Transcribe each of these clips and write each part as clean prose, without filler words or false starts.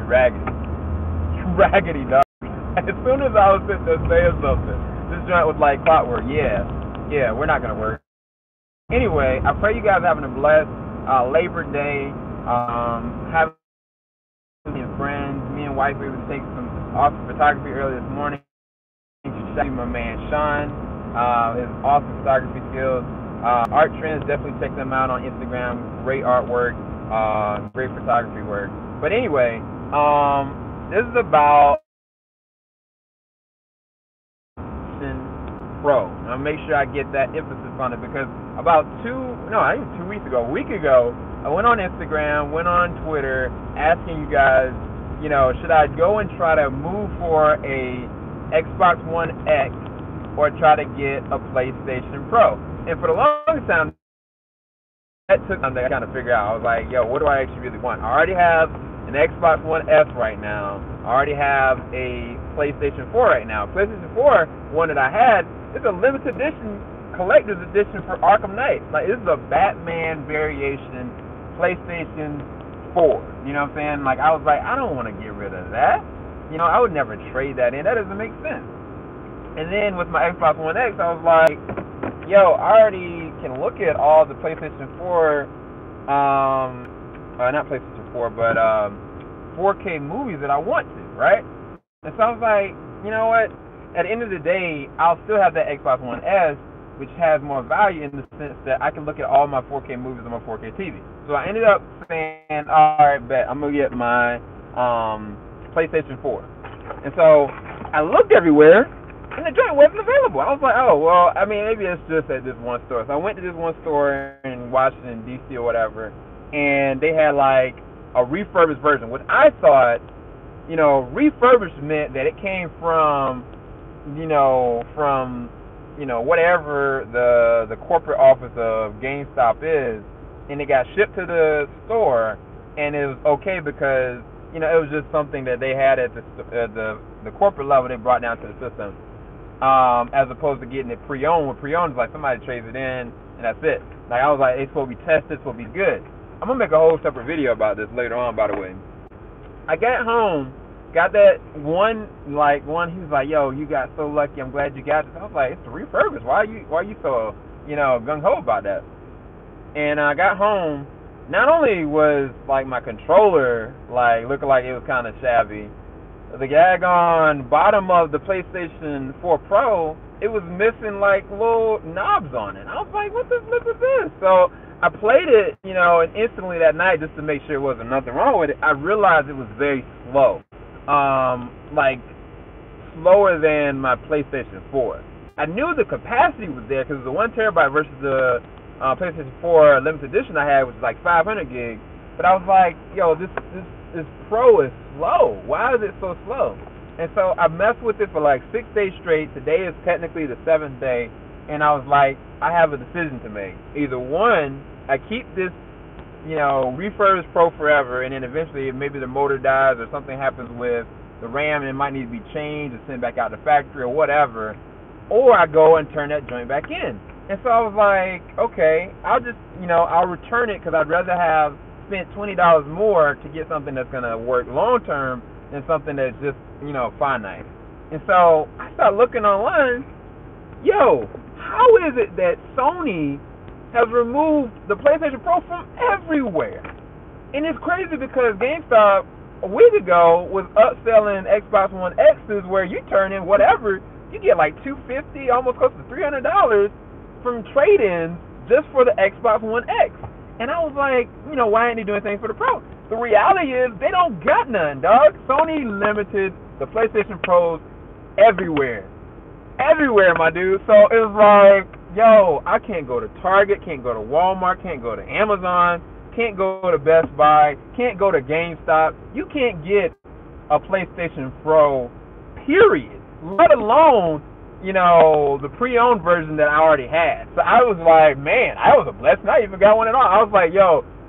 raggedy. Raggedy, dog. As soon as I was sitting there saying something, this joint was like clockwork. Yeah, we're not gonna work. Anyway, I pray you guys are having a blessed Labor Day. Having friends. Me and wife were able to take some awesome photography early this morning. Shout out to my man Sean. His awesome photography skills. Art Trends, definitely check them out on Instagram. Great artwork, great photography work. But anyway, this is about Pro. I'll make sure I get that emphasis on it because about 2 weeks ago, a week ago, I went on Instagram, went on Twitter, asking you guys, should I go and try to move for a Xbox One X or try to get a PlayStation Pro? And for the longest time, that took time to kind of figure out. I was like, what do I actually really want? I already have an Xbox One S right now. I already have a PlayStation 4 right now. PlayStation 4, one that I had, it's a limited edition, collector's edition for Arkham Knight. Like, this is a Batman variation PlayStation 4. You know what I'm saying? Like, I was like, I don't want to get rid of that. I would never trade that in. That doesn't make sense. And then with my Xbox One X, I was like, I already can look at all the PlayStation 4, not PlayStation 4, but 4K movies that I want to, right? And so I was like, you know what? At the end of the day, I'll still have that Xbox One S, which has more value in the sense that I can look at all my 4K movies on my 4K TV. So I ended up saying, all right, bet, I'm going to get my PlayStation 4. And so I looked everywhere, and the joint wasn't available. I was like, oh, well, I mean, maybe it's just at this one store. So I went to this one store in Washington, D.C. or whatever, and they had like a refurbished version, which I thought, refurbished meant that it came from, whatever the corporate office of GameStop is, and it got shipped to the store, and it was okay because, it was just something that they had at the corporate level they brought down to the system, as opposed to getting it pre-owned. Where pre-owned is like somebody trades it in, and that's it. Like, I was like, it's supposed to be tested, it's supposed to be good. I'm going to make a whole separate video about this later on, by the way. I got home, got that one, he was like, you got so lucky, I'm glad you got this. I was like, it's refurbished. Why are you so, gung-ho about that? And I got home, not only was, my controller, looking like it was kind of shabby, the daggone bottom of the PlayStation 4 Pro, it was missing, little knobs on it. I was like, what the flip is this? So I played it, and instantly that night, just to make sure there wasn't nothing wrong with it, I realized it was very slow. Slower than my PlayStation 4. I knew the capacity was there because the 1 terabyte versus the PlayStation 4 limited edition I had was 500 gigs. But I was like, this Pro is slow. Why is it so slow? And so I messed with it for 6 days straight. Today is technically the 7th day, and I was like, I have a decision to make. Either one, I keep this, refurbished Pro forever, and then eventually maybe the motor dies or something happens with the RAM and it might need to be changed or sent back out to factory or whatever, or I go and turn that joint back in. And so I was like, okay, I'll just, I'll return it because I'd rather have spent $20 more to get something that's going to work long term than something that's just, finite. And so I started looking online, how is it that Sony has removed the PlayStation Pro from everywhere? And it's crazy because GameStop a week ago was upselling Xbox One X's where you turn in whatever, you get $250, almost close to $300 from trade-ins just for the Xbox One X. And I was like, why ain't they doing things for the Pro? The reality is they don't got none, dog. Sony limited the PlayStation Pros everywhere. Everywhere, my dude. So it was like, I can't go to Target, can't go to Walmart, can't go to Amazon, can't go to Best Buy, can't go to GameStop. You can't get a PlayStation Pro, period. Let alone, the pre-owned version that I already had. So I was like, man, I was a blessing. I even got one at all. I was like,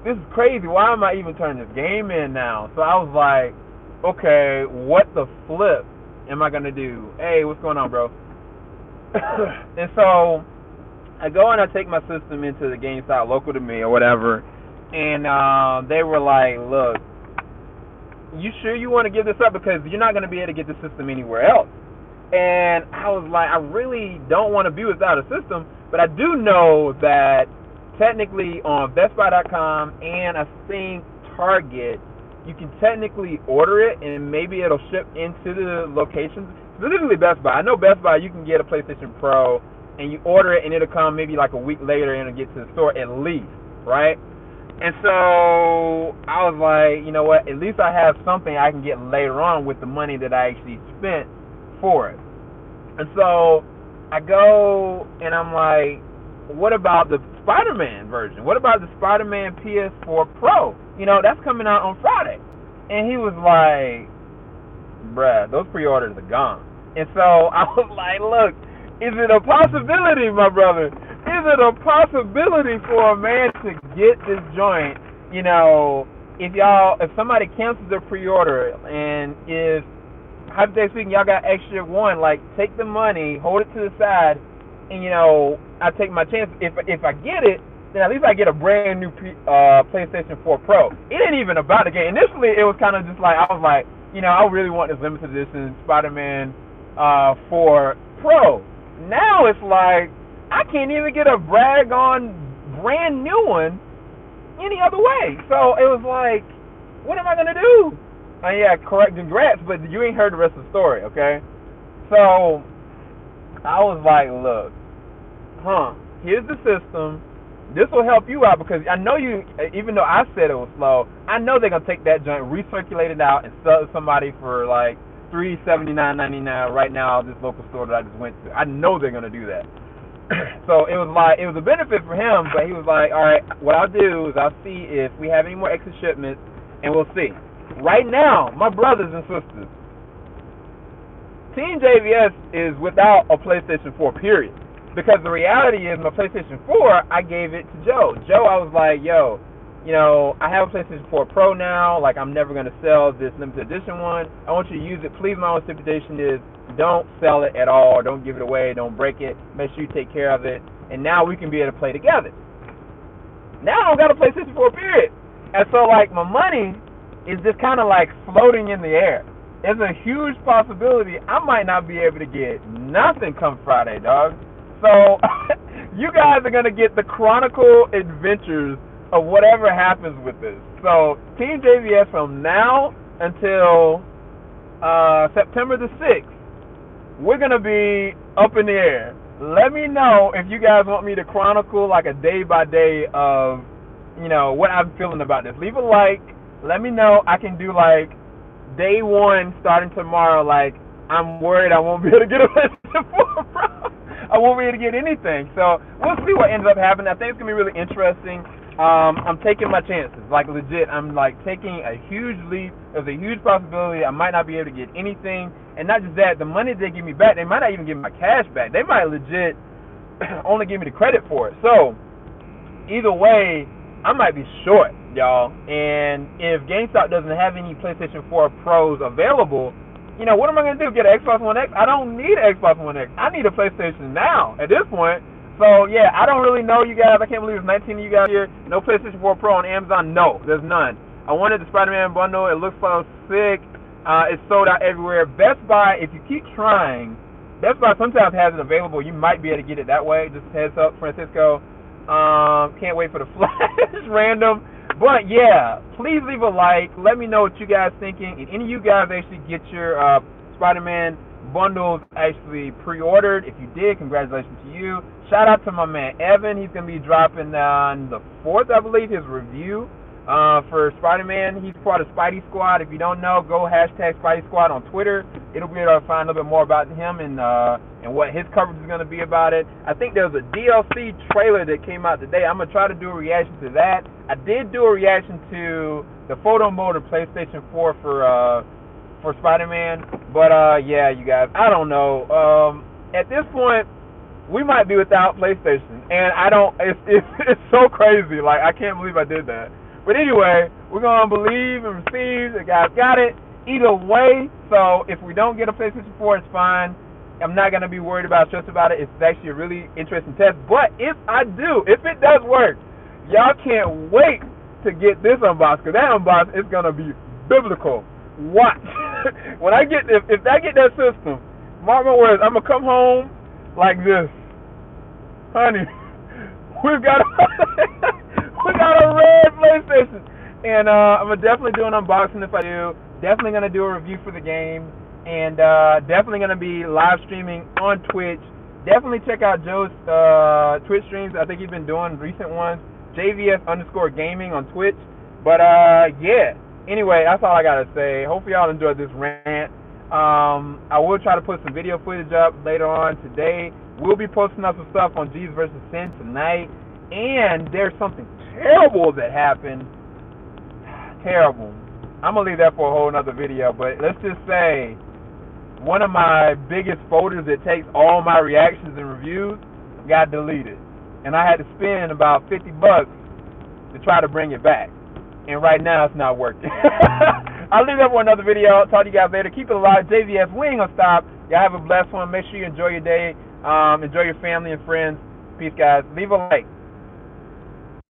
this is crazy. Why am I even turning this game in now? So I was like, okay, what the flip am I going to do? Hey, what's going on, bro? And so I go and I take my system into the GameStop local to me or whatever, and they were like, look, you sure you want to give this up, because you're not going to be able to get the system anywhere else. And I was like, I really don't want to be without a system, but I do know that technically on BestBuy.com and I think Target, you can technically order it and maybe it'll ship into the locations. Specifically Best Buy. I know Best Buy, you can get a PlayStation Pro and you order it and it'll come maybe like a week later and it'll get to the store at least, right? And so I was like, you know what, at least I have something I can get later on with the money that I actually spent for it. And so I go and I'm like, what about the Spider-Man version? What about the Spider-Man PS4 Pro? You know, that's coming out on Friday. And he was like, bruh, those pre-orders are gone. And so I was like, look, is it a possibility, my brother? Is it a possibility for a man to get this joint? You know, if somebody cancels their pre-order, and if, hypothetically speaking, y'all got extra one, like, take the money, hold it to the side, and, you know, I take my chance. If I get it, then at least I get a brand new PlayStation 4 Pro. It ain't even about the game. Initially, it was kind of just like, I was like, you know, I really want this limited edition Spider-Man 4 Pro. Now it's like, I can't even get a brag on brand new one any other way. So it was like, what am I going to do? Yeah, correct, congrats, but you ain't heard the rest of the story, okay? So I was like, look, here's the system. This will help you out, because I know you, even though I said it was slow, I know they're going to take that joint, recirculate it out, and sell it to somebody for like $379.99 right now at this local store that I just went to. I know they're going to do that. So it was like, it was a benefit for him, but he was like, all right, what I'll do is I'll see if we have any more extra shipments, and we'll see. Right now, my brothers and sisters, Team JVS is without a PlayStation 4, period. Because the reality is, my PlayStation 4, I gave it to Joe. Joe, I was like, yo, you know, I have a PlayStation 4 Pro now. Like, I'm never going to sell this limited edition one. I want you to use it. Please, my only stipulation is don't sell it at all. Don't give it away. Don't break it. Make sure you take care of it. And now we can be able to play together. Now I don't got a PlayStation 4, period. And so, like, my money is just kind of like floating in the air. There's a huge possibility I might not be able to get nothing come Friday, dog. So you guys are going to get the chronicle adventures of whatever happens with this. So Team JVS from now until September the 6th, we're going to be up in the air. Let me know if you guys want me to chronicle like a day by day of, you know, what I'm feeling about this. Leave a like. Let me know. I can do like day one starting tomorrow. Like, I'm worried I won't be able to get a PlayStation 4 Pro. I won't be able to get anything. So we'll see what ends up happening. I think it's going to be really interesting. I'm taking my chances. Like, legit, I'm like taking a huge leap. There's a huge possibility I might not be able to get anything. And not just that, the money they give me back, they might not even give me my cash back. They might legit only give me the credit for it. So either way, I might be short, y'all. And if GameStop doesn't have any PlayStation 4 Pros available, you know, what am I going to do? Get an Xbox One X? I don't need an Xbox One X. I need a PlayStation now at this point. So, yeah, I don't really know, you guys. I can't believe there's 19 of you guys here. No PlayStation 4 Pro on Amazon? No, there's none. I wanted the Spider-Man bundle. It looks so sick. It's sold out everywhere. Best Buy, if you keep trying, Best Buy sometimes has it available. You might be able to get it that way. Just heads up, Francisco. Can't wait for the flash random. But yeah, please leave a like. Let me know what you guys thinking. And any of you guys actually get your Spider-Man bundles actually pre-ordered. If you did, congratulations to you. Shout out to my man Evan. He's going to be dropping on the 4th, I believe, his review for Spider-Man. He's part of Spidey Squad. If you don't know, go hashtag Spidey Squad on Twitter. It'll be able to find a little bit more about him and what his coverage is going to be about it. I think there's a DLC trailer that came out today. I'm going to try to do a reaction to that. I did do a reaction to the photo mode of PlayStation 4 for Spider-Man. But, yeah, you guys, I don't know. At this point, we might be without PlayStation. And I don't, it's so crazy. Like, I can't believe I did that. But anyway, we're going to believe and receive. The guys got it. Either way, so if we don't get a PlayStation 4, it's fine. I'm not going to be worried about, stressed about it. It's actually a really interesting test. But if I do, if it does work, y'all can't wait to get this unboxed, because that unbox is going to be biblical. Watch. When I get if I get that system, mark my words, I'm gonna come home like this, honey. We've got a, we got a red PlayStation, and I'm gonna definitely do an unboxing if I do. Definitely gonna do a review for the game, and definitely gonna be live streaming on Twitch. Definitely check out Joe's Twitch streams. I think he's been doing recent ones. JVS_gaming on Twitch. But yeah. Anyway, that's all I gotta say. Hopefully y'all enjoyed this rant. I will try to put some video footage up later on today. We'll be posting up some stuff on Jesus vs. Sin tonight. And there's something terrible that happened. Terrible. I'm gonna leave that for a whole nother video. But let's just say one of my biggest folders that takes all my reactions and reviews got deleted. And I had to spend about $50 to try to bring it back. And right now it's not working. I'll leave that for another video. I'll talk to you guys later. Keep it alive. JVS, we ain't gonna stop. Y'all have a blessed one. Make sure you enjoy your day. Enjoy your family and friends. Peace, guys. Leave a like.